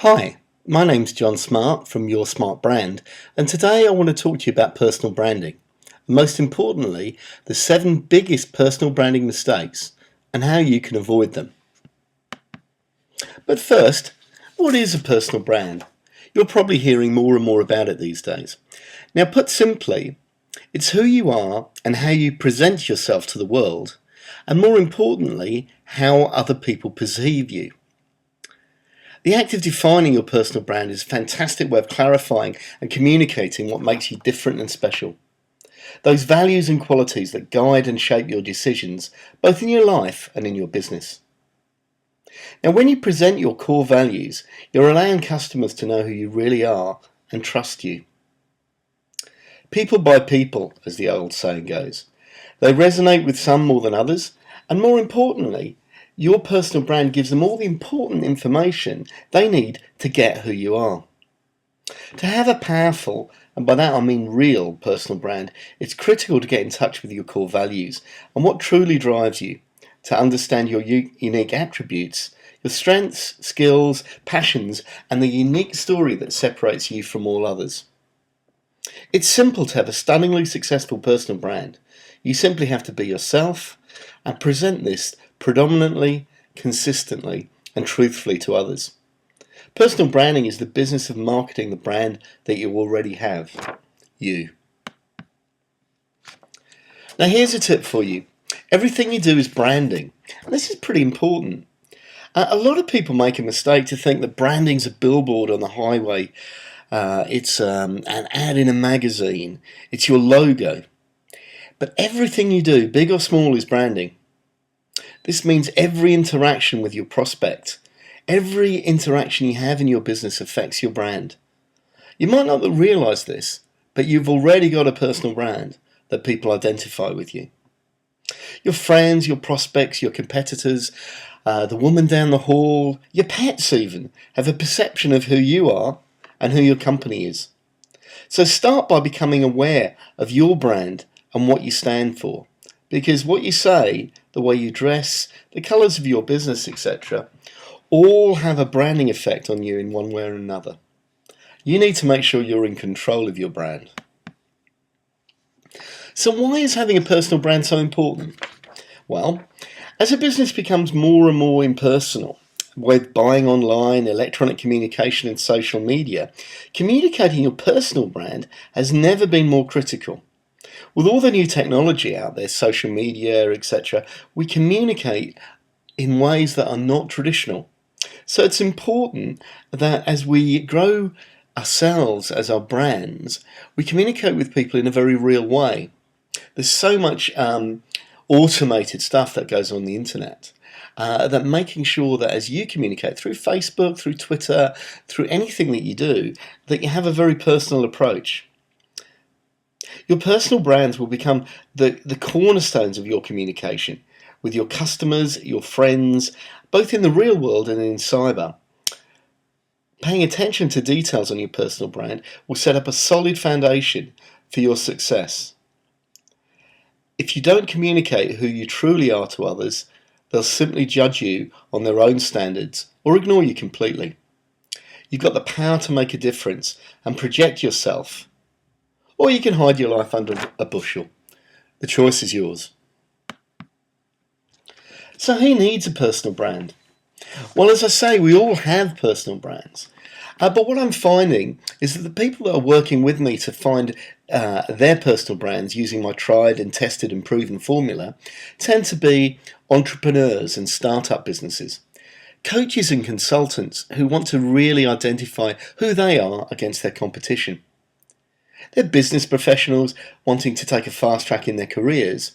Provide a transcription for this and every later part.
Hi, my name's John Smart from Your Smart Brand, and today I want to talk to you about personal branding. And most importantly, the 7 biggest personal branding mistakes and how you can avoid them. But first, what is a personal brand? You're probably hearing more and more about it these days. Now, put simply, it's who you are and how you present yourself to the world, and more importantly, how other people perceive you. The act of defining your personal brand is a fantastic way of clarifying and communicating what makes you different and special. Those values and qualities that guide and shape your decisions, both in your life and in your business. Now, when you present your core values, you're allowing customers to know who you really are and trust you. People buy people, as the old saying goes. They resonate with some more than others, and more importantly, your personal brand gives them all the important information they need to get who you are. To have a powerful, and by that I mean real, personal brand, it's critical to get in touch with your core values and what truly drives you, to understand your unique attributes, your strengths, skills, passions, and the unique story that separates you from all others. It's simple to have a stunningly successful personal brand. You simply have to be yourself and present this predominantly, consistently, and truthfully to others. Personal branding is the business of marketing the brand that you already have, you. Now here's a tip for you. Everything you do is branding, and this is pretty important. A lot of people make a mistake to think that branding's a billboard on the highway. It's an ad in a magazine. It's your logo. But everything you do, big or small, is branding. This means every interaction with your prospect, every interaction you have in your business affects your brand. You might not realize this, but you've already got a personal brand that people identify with you. Your friends, your prospects, your competitors, the woman down the hall, your pets even, have a perception of who you are and who your company is. So start by becoming aware of your brand and what you stand for. Because what you say, the way you dress, the colours of your business, etc., all have a branding effect on you in one way or another. You need to make sure you're in control of your brand. So why is having a personal brand so important? Well, as a business becomes more and more impersonal, with buying online, electronic communication and social media, communicating your personal brand has never been more critical. With all the new technology out there, social media, etc., we communicate in ways that are not traditional. So it's important that as we grow ourselves as our brands, we communicate with people in a very real way. There's so much automated stuff that goes on the internet that making sure that as you communicate through Facebook, through Twitter, through anything that you do, that you have a very personal approach. Your personal brands will become the cornerstones of your communication with your customers, your friends, both in the real world and in cyber. Paying attention to details on your personal brand will set up a solid foundation for your success. If you don't communicate who you truly are to others, they'll simply judge you on their own standards or ignore you completely. You've got the power to make a difference and project yourself. Or you can hide your life under a bushel. The choice is yours. So who needs a personal brand? Well, as I say, we all have personal brands. But what I'm finding is that the people that are working with me to find their personal brands using my tried and tested and proven formula tend to be entrepreneurs and startup businesses, coaches and consultants who want to really identify who they are against their competition. They're business professionals wanting to take a fast track in their careers,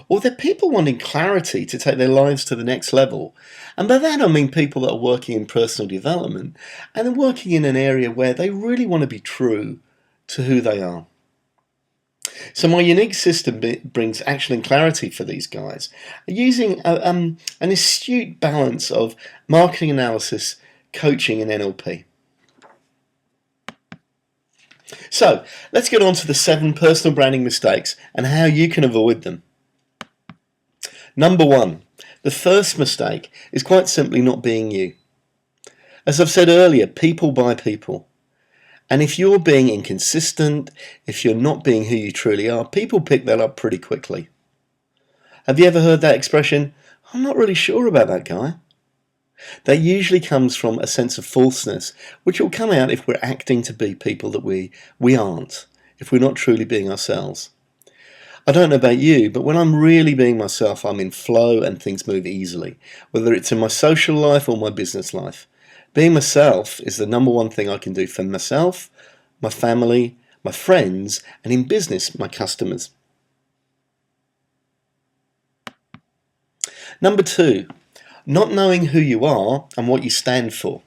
or they're people wanting clarity to take their lives to the next level. And by that I mean people that are working in personal development and are working in an area where they really want to be true to who they are. So my unique system brings action and clarity for these guys, using an astute balance of marketing analysis, coaching and NLP. So let's get on to the 7 personal branding mistakes and how you can avoid them. Number 1, the first mistake is quite simply not being you. As I've said earlier, people buy people. And if you're being inconsistent, if you're not being who you truly are, people pick that up pretty quickly. Have you ever heard that expression, "I'm not really sure about that guy"? That usually comes from a sense of falseness, which will come out if we're acting to be people that we aren't, if we're not truly being ourselves. I don't know about you, but when I'm really being myself, I'm in flow and things move easily, whether it's in my social life or my business life. Being myself is the number one thing I can do for myself, my family, my friends, and in business, my customers. Number 2, not knowing who you are and what you stand for.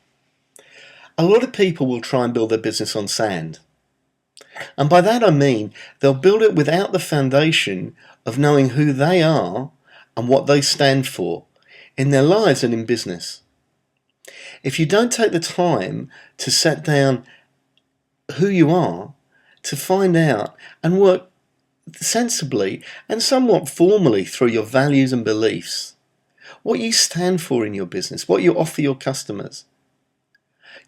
A lot of people will try and build their business on sand. And by that I mean they'll build it without the foundation of knowing who they are and what they stand for in their lives and in business. If you don't take the time to set down who you are, to find out and work sensibly and somewhat formally through your values and beliefs, what you stand for in your business, what you offer your customers,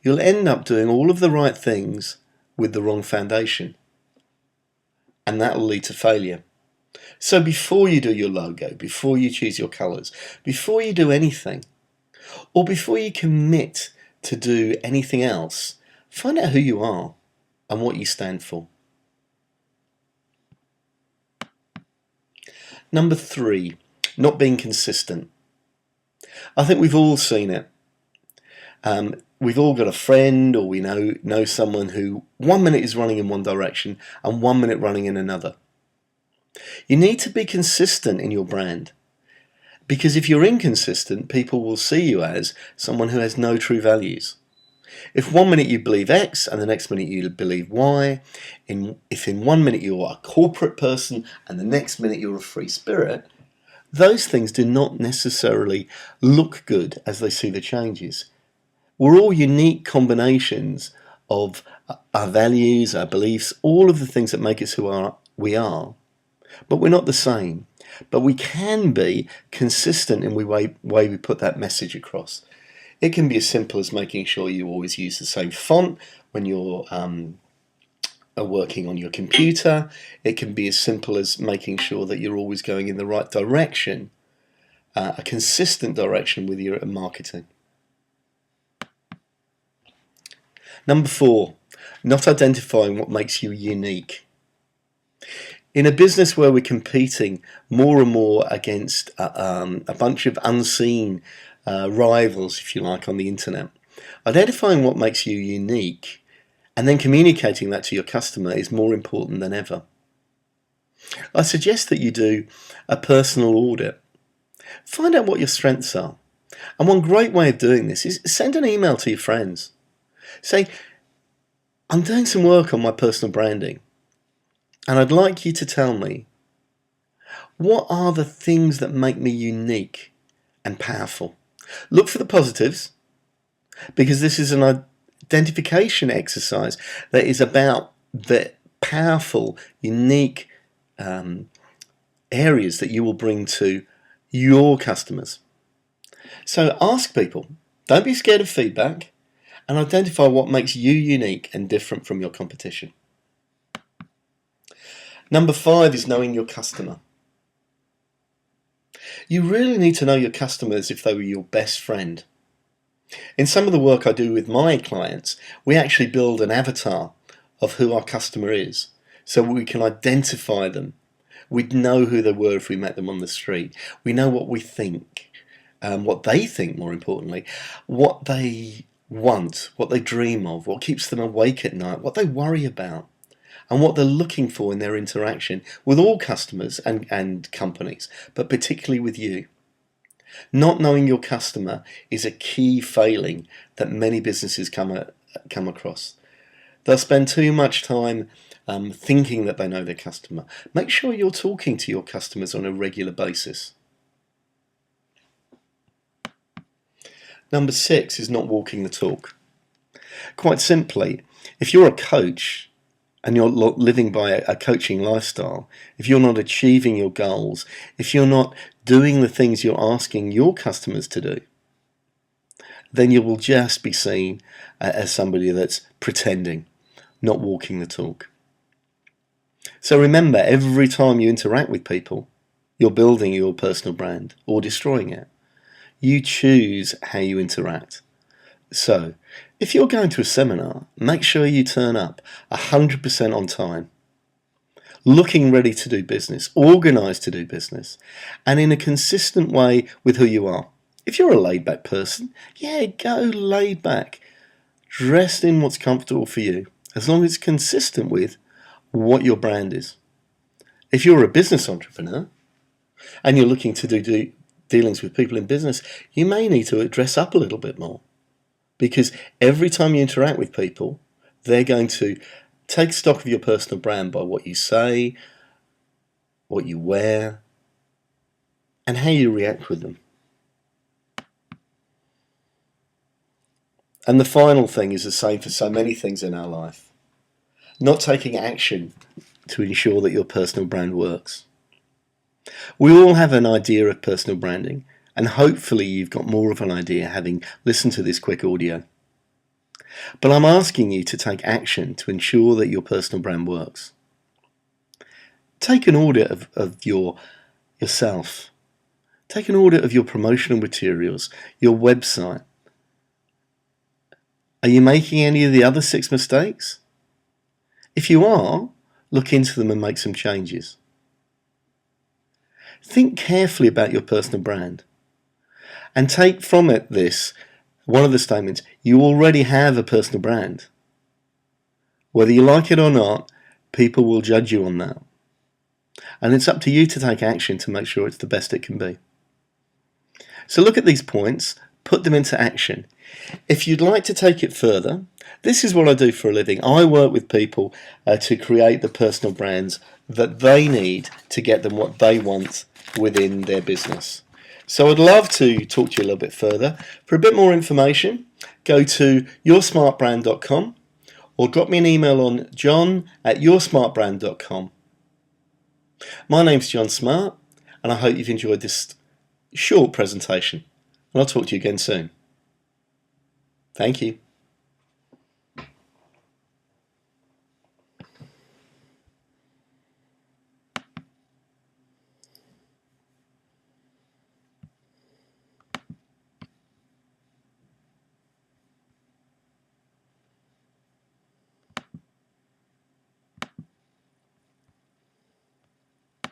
you'll end up doing all of the right things with the wrong foundation. And that will lead to failure. So before you do your logo, before you choose your colours, before you do anything, or before you commit to do anything else, find out who you are and what you stand for. Number 3, not being consistent. I think we've all seen it. We've all got a friend, or we know someone who 1 minute is running in one direction and 1 minute running in another. You need to be consistent in your brand, because if you're inconsistent, people will see you as someone who has no true values. If 1 minute you believe X and the next minute you believe Y, if in 1 minute you're a corporate person and the next minute you're a free spirit, those things do not necessarily look good as they see the changes. We're all unique combinations of our values, our beliefs, all of the things that make us who we are, but we're not the same. But we can be consistent in the way we put that message across. It can be as simple as making sure you always use the same font when you're working on your computer. It can be as simple as making sure that you're always going in the right direction, a consistent direction with your marketing. Number 4, not identifying what makes you unique. In a business where we're competing more and more against a bunch of unseen rivals, if you like, on the internet, identifying what makes you unique and then communicating that to your customer is more important than ever. I suggest that you do a personal audit. Find out what your strengths are. And one great way of doing this is send an email to your friends. Say, I'm doing some work on my personal branding, and I'd like you to tell me, what are the things that make me unique and powerful? Look for the positives, because this is an identification exercise that is about the powerful, unique areas that you will bring to your customers. So ask people, don't be scared of feedback, and identify what makes you unique and different from your competition. Number 5 is knowing your customer. You really need to know your customers as if they were your best friend. In some of the work I do with my clients, we actually build an avatar of who our customer is, so we can identify them. We'd know who they were if we met them on the street. We know what we think, what they think, more importantly, what they want, what they dream of, what keeps them awake at night, what they worry about, and what they're looking for in their interaction with all customers and companies, but particularly with you. Not knowing your customer is a key failing that many businesses come across. They'll spend too much time thinking that they know their customer. Make sure you're talking to your customers on a regular basis. Number 6 is not walking the talk. Quite simply, if you're a coach and you're living by a coaching lifestyle, if you're not achieving your goals, if you're not doing the things you're asking your customers to do, then you will just be seen as somebody that's pretending, not walking the talk. So remember, every time you interact with people, you're building your personal brand or destroying it. You choose how you interact. So, if you're going to a seminar, make sure you turn up 100% on time, looking ready to do business, organised to do business, and in a consistent way with who you are. If you're a laid-back person, go laid back. Dressed in what's comfortable for you, as long as it's consistent with what your brand is. If you're a business entrepreneur and you're looking to do dealings with people in business, you may need to dress up a little bit more, because every time you interact with people, they're going to take stock of your personal brand by what you say, what you wear, and how you react with them. And the final thing is the same for so many things in our life. Not taking action to ensure that your personal brand works. We all have an idea of personal branding, and hopefully you've got more of an idea having listened to this quick audio. But I'm asking you to take action to ensure that your personal brand works. Take an audit of yourself. Take an audit of your promotional materials, your website. Are you making any of the other 6 mistakes? If you are, look into them and make some changes. Think carefully about your personal brand and take from it one of the statements: you already have a personal brand. Whether you like it or not, people will judge you on that. And it's up to you to take action to make sure it's the best it can be. So look at these points, put them into action. If you'd like to take it further, this is what I do for a living. I work with people to create the personal brands that they need to get them what they want within their business. So I'd love to talk to you a little bit further. For a bit more information, go to yoursmartbrand.com or drop me an email on john@yoursmartbrand.com. My name's John Smart, and I hope you've enjoyed this short presentation. And I'll talk to you again soon. Thank you.